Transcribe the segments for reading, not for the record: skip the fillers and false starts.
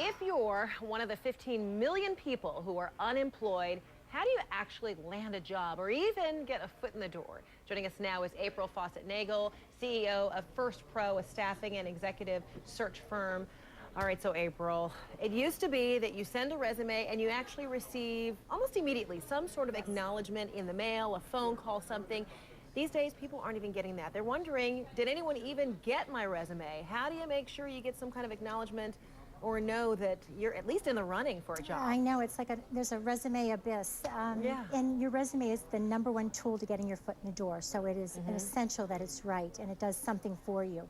If you're one of the 15 million people who are unemployed, how do you actually land a job or even get a foot in the door? Joining us now is April Fawcett Nagel, CEO of firstPRO, a staffing and executive search firm. All right, so April, it used to be that you send a resume and you actually receive almost immediately some sort of acknowledgement in the mail, a phone call, something. These days, people aren't even getting that. They're wondering, did anyone even get my resume? How do you make sure you get some kind of acknowledgement or know that you're at least in the running for a job? I know, it's like there's a resume abyss. Yeah. And your resume is the #1 tool to getting your foot in the door, so it is essential that it's right and it does something for you.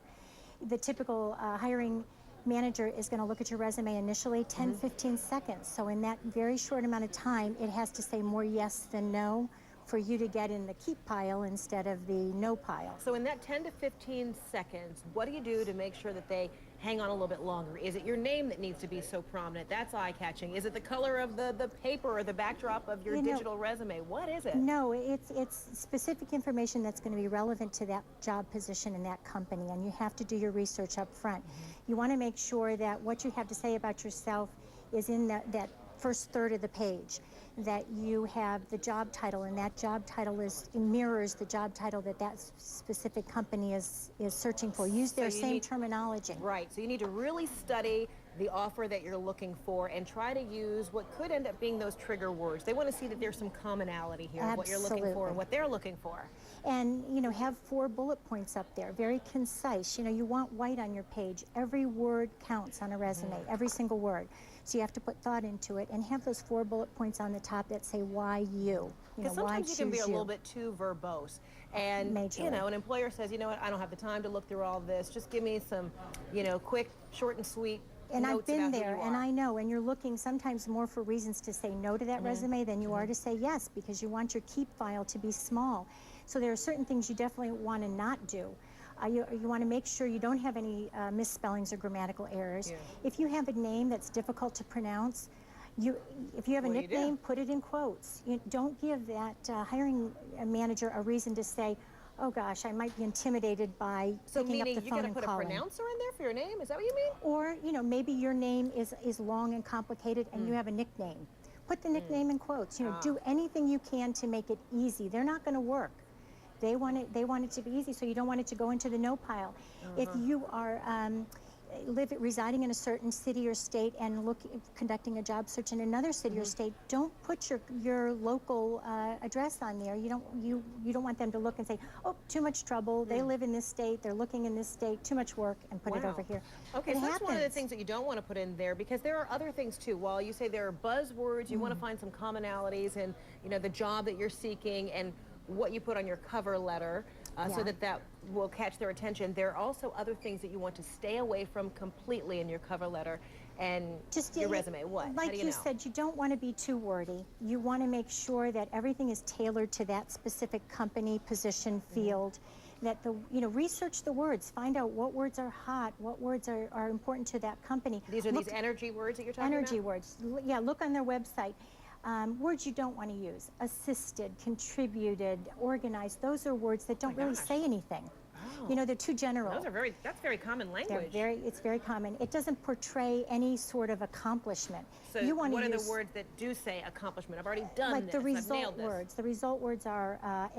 The typical hiring manager is going to look at your resume initially 10-15 seconds, so in that very short amount of time it has to say more yes than no for you to get in the keep pile instead of the no pile. So in that 10 to 15 seconds, what do you do to make sure that they hang on a little bit longer? Is it your name that needs to be so prominent? That's eye-catching. Is it the color of the paper or the backdrop of your digital resume? What is it? No, it's specific information that's going to be relevant to that job position in that company, and you have to do your research up front. You want to make sure that what you have to say about yourself is in that first third of the page, that you have the job title, and that job title mirrors the job title that specific company is searching for. Use their same terminology. Right, so you need to really study the offer that you're looking for and try to use what could end up being those trigger words. They want to see that there's some commonality here, what you're looking for and what they're looking for. And, have 4 bullet points up there, very concise. You want white on your page. Every word counts on a resume, every single word. So you have to put thought into it and have those 4 bullet points on the top that say why you. Because sometimes you can be a little bit too verbose. And, an employer says, you know what, I don't have the time to look through all this. Just give me some, quick, short and sweet and notes. I've been there, and I know, and you're looking sometimes more for reasons to say no to that resume than you are to say yes, because you want your keep file to be small. So there are certain things you definitely want to not do. You want to make sure you don't have any misspellings or grammatical errors. If you have a name that's difficult to pronounce, if you have a nickname, put it in quotes. Don't give that hiring manager a reason to say, oh gosh, I might be intimidated by picking up the phone and calling. So meaning you got to put a pronouncer in there for your name? Is that what you mean? Or, maybe your name is long and complicated and you have a nickname. Put the nickname in quotes. Do anything you can to make it easy. They're not going to work. They want it to be easy, so you don't want it to go into the no pile. If you are residing in a certain city or state and conducting a job search in another city or state, don't put your local address on there. You don't want them to look and say, oh, too much trouble. They live in this state. They're looking in this state. Too much work, and put it over here. Okay, so that's one of the things that you don't want to put in there, because there are other things too. While you say there are buzzwords, you want to find some commonalities in the job that you're seeking and what you put on your cover letter so that will catch their attention. There are also other things that you want to stay away from completely in your cover letter and your resume. What? Like you said, you don't want to be too wordy. You want to make sure that everything is tailored to that specific company, position, field. That research the words, find out what words are hot, what words are important to that company. These are these energy words that you're talking about? Energy words. Yeah, look on their website. Words you don't want to use: assisted, contributed, organized. Those are words that don't really say anything. They're too general. That's very common language. It's very common. It doesn't portray any sort of accomplishment. So what are the words that do say accomplishment? I've already done this. Like the result words. The result words are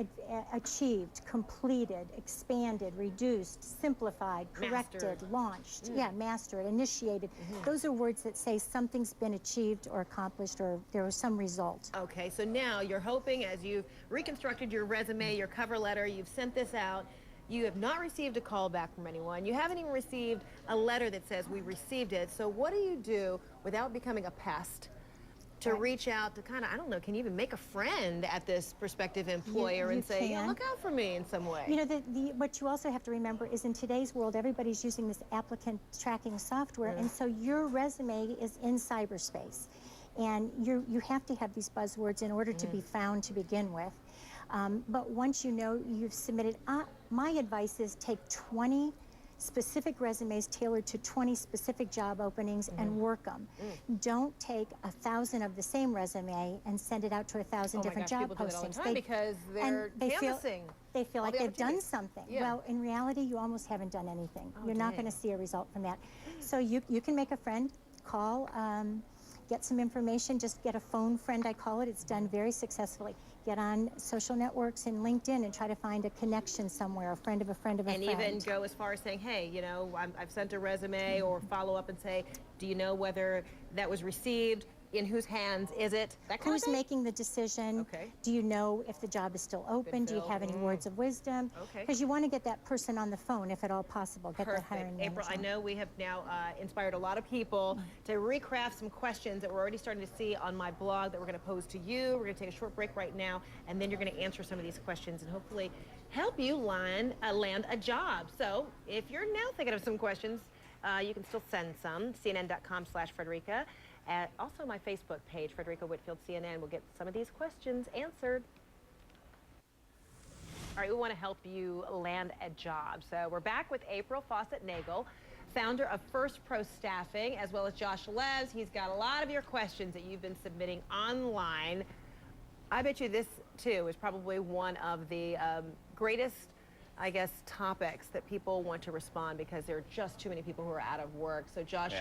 achieved, completed, expanded, reduced, simplified, corrected, launched, mastered, initiated. Those are words that say something's been achieved or accomplished, or there was some result. Okay, so now you're hoping, as you've reconstructed your resume, your cover letter, you've sent this out, you have not received a call back from anyone. You haven't even received a letter that says we received it. So what do you do without becoming a pest to reach out to kind of, I don't know, can you even make a friend at this prospective employer and say, look out for me in some way? What you also have to remember is in today's world, everybody's using this applicant tracking software, and so your resume is in cyberspace. And you have to have these buzzwords in order to be found to begin with. But once you've submitted, my advice is take 20 specific resumes tailored to 20 specific job openings and work them. Don't take 1,000 of the same resume and send it out to 1,000 different job postings. Do that all the time because they're canvassing. They feel like they've done something. Well, in reality, you almost haven't done anything. You're not going to see a result from that. So you can make a friend. call, get some information, just get a phone friend, I call it. It's done very successfully. Get on social networks and LinkedIn and try to find a connection somewhere, a friend of a friend of a friend. And even go as far as saying, hey, you know, I've sent a resume, or follow up and say, do you know whether that was received? In whose hands is it? That kind Who's of thing? making the decision? Okay. Do you know if the job is still open? Do you have any words of wisdom? Okay. Because you want to get that person on the phone, if at all possible. Get that hiring manager. April, I know we have now inspired a lot of people to recraft some questions that we're already starting to see on my blog that we're going to pose to you. We're going to take a short break right now, and then you're going to answer some of these questions and hopefully help you land a job. So if you're now thinking of some questions, you can still send some. CNN.com/Frederica. Also, my Facebook page, Frederica Whitfield CNN, will get some of these questions answered. All right, we want to help you land a job. So we're back with April Fawcett Nagel, founder of firstPRO Staffing, as well as Josh Leves. He's got a lot of your questions that you've been submitting online. I bet you this, too, is probably one of the greatest, I guess, topics that people want to respond because there are just too many people who are out of work. So, Josh,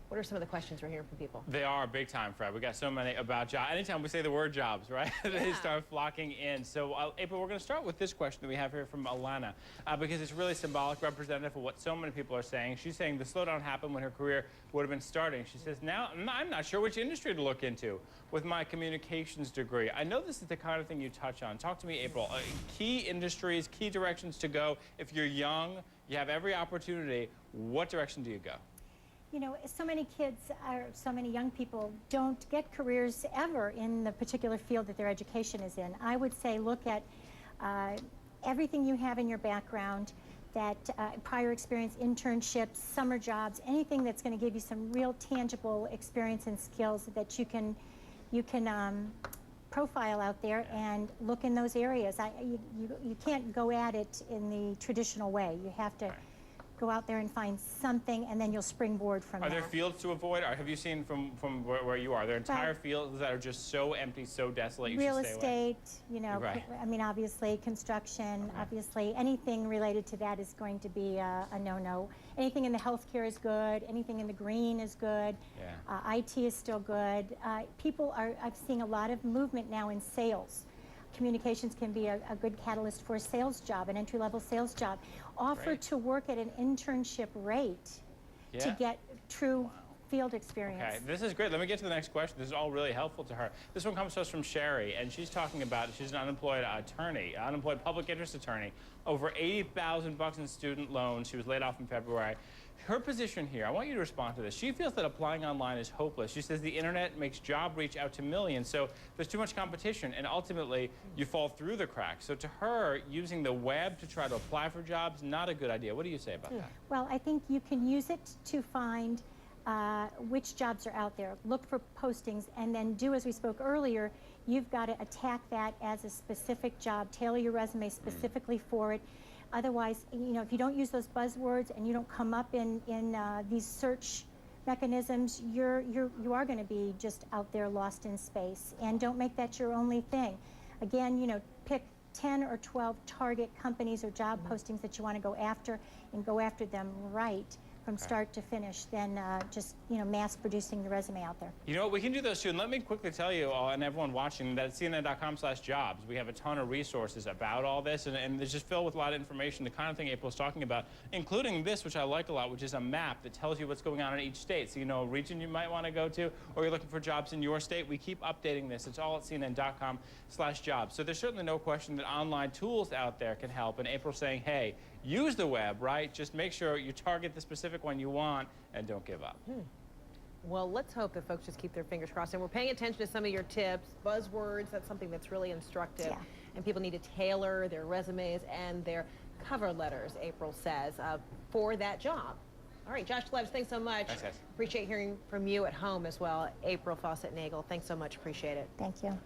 what are some of the questions we're hearing from people? They are big time, Fred. We got so many about jobs. Anytime we say the word jobs, right? They start flocking in. So, April, we're going to start with this question that we have here from Alana because it's really symbolic, representative of what so many people are saying. She's saying the slowdown happened when her career would have been starting. She says, now I'm not sure which industry to look into with my communications degree. I know this is the kind of thing you touch on. Talk to me, April. Key industries, key directions to go. If you're young, you have every opportunity. What direction do you go? You know, so many kids, so many young people don't get careers ever in the particular field that their education is in. I would say look at everything you have in your background, that prior experience, internships, summer jobs, anything that's going to give you some real tangible experience and skills that you can profile out there and look in those areas. You can't go at it in the traditional way. You have to go out there and find something, and then you'll springboard from there. Are there fields to avoid? Or have you seen from where you are, there are entire fields that are just so empty, so desolate, you real should stay away? estate, you know, I mean, obviously, construction, obviously, anything related to that is going to be a no-no. Anything in the healthcare is good. Anything in the green is good. IT is still good. I'm seeing a lot of movement now in sales. Communications can be a good catalyst for a sales job, an entry-level sales job. Offer to work at an internship rate to get true field experience. Okay, this is great. Let me get to the next question. This is all really helpful to her. This one comes to us from Sherry, and she's talking about, she's an unemployed attorney, unemployed public interest attorney, over $80,000 in student loans. She was laid off in February. Her position here, I want you to respond to this. She feels that applying online is hopeless. She says the internet makes job reach out to millions, so there's too much competition, and ultimately you fall through the cracks. So to her, using the web to try to apply for jobs, not a good idea. What do you say about that? Well, I think you can use it to find which jobs are out there. Look for postings, and then do as we spoke earlier. You've got to attack that as a specific job. Tailor your resume specifically for it. Otherwise, you know, if you don't use those buzzwords and you don't come up in these search mechanisms, you are going to be just out there lost in space. And don't make that your only thing. Again, you know, pick 10 or 12 target companies or job postings that you want to go after, and go after them right from start to finish than just, you know, mass producing the resume out there. You know what, we can do those too. And let me quickly tell you all, and everyone watching, that at CNN.com/jobs, we have a ton of resources about all this, and it's just filled with a lot of information, the kind of thing April's talking about, including this, which I like a lot, which is a map that tells you what's going on in each state. So you know a region you might want to go to, or you're looking for jobs in your state. We keep updating this. It's all at CNN.com/jobs. So there's certainly no question that online tools out there can help, and April's saying, hey, use the web, right? Just make sure you target the specific one you want and don't give up. Well, let's hope that folks just keep their fingers crossed. And we're paying attention to some of your tips, buzzwords. That's something that's really instructive. And people need to tailor their resumes and their cover letters, April says, for that job. All right, Josh Leves, thanks so much. Thanks, guys. Appreciate hearing from you at home as well. April Fawcett Nagel, thanks so much. Appreciate it. Thank you.